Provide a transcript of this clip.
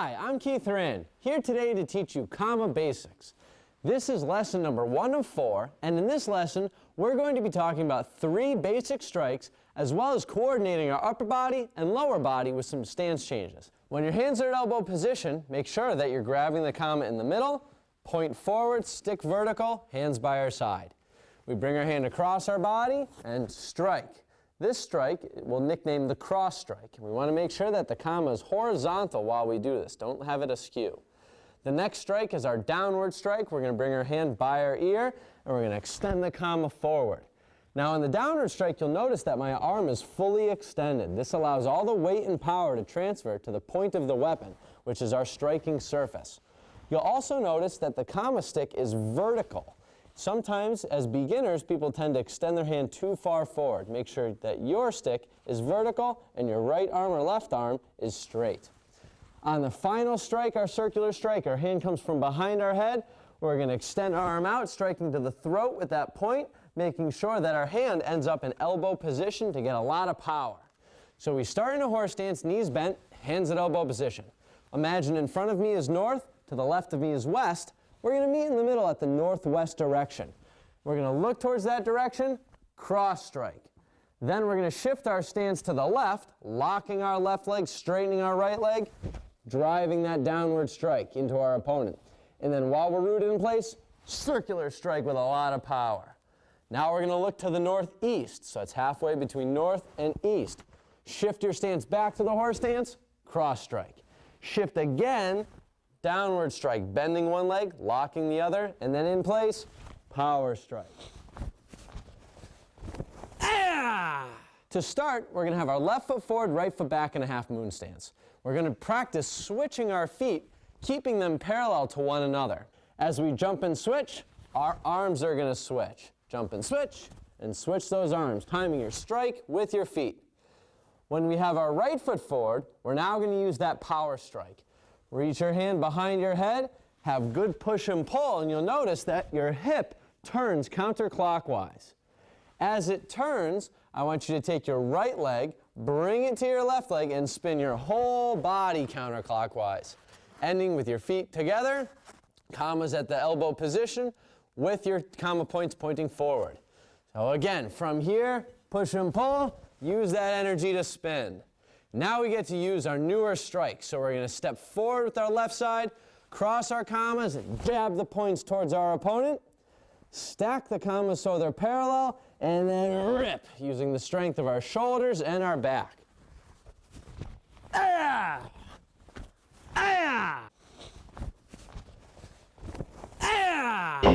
Hi, I'm Keith Horan, here today to teach you Kama basics. This is lesson number 1 of 4, and in this lesson, we're going to be talking about 3 basic strikes, as well as coordinating our upper body and lower body with some stance changes. When your hands are at elbow position, make sure that you're grabbing the Kama in the middle, point forward, stick vertical, hands by our side. We bring our hand across our body and strike. This strike we'll nickname the cross strike. We want to make sure that the Kama is horizontal while we do this. Don't have it askew. The next strike is our downward strike. We're going to bring our hand by our ear and we're going to extend the Kama forward. Now in the downward strike, you'll notice that my arm is fully extended. This allows all the weight and power to transfer to the point of the weapon, which is our striking surface. You'll also notice that the Kama stick is vertical. Sometimes, as beginners, people tend to extend their hand too far forward. Make sure that your stick is vertical and your right arm or left arm is straight. On the final strike, our circular strike, our hand comes from behind our head. We're going to extend our arm out, striking to the throat with that point, making sure that our hand ends up in elbow position to get a lot of power. So we start in a horse stance, knees bent, hands at elbow position. Imagine in front of me is north, to the left of me is west. We're going to meet in the middle at the northwest direction. We're going to look towards that direction, cross strike. Then we're going to shift our stance to the left, locking our left leg, straightening our right leg, driving that downward strike into our opponent. And then while we're rooted in place, circular strike with a lot of power. Now we're going to look to the northeast, so it's halfway between north and east. Shift your stance back to the horse stance, cross strike. Shift again, downward strike, bending one leg, locking the other, and then in place, power strike. To start, we're going to have our left foot forward, right foot back in a half moon stance. We're going to practice switching our feet, keeping them parallel to one another. As we jump and switch, our arms are going to switch. Jump and switch those arms, timing your strike with your feet. When we have our right foot forward, we're now going to use that power strike. Reach your hand behind your head, have good push and pull, and you'll notice that your hip turns counterclockwise. As it turns, I want you to take your right leg, bring it to your left leg, and spin your whole body counterclockwise. Ending with your feet together, Kama's at the elbow position, with your Kama points pointing forward. So again, from here, push and pull, use that energy to spin. Now we get to use our newer strike. So we're going to step forward with our left side, cross our Kamas, and jab the points towards our opponent. Stack the Kamas so they're parallel, and then rip, using the strength of our shoulders and our back. Ah! Ah! Ah!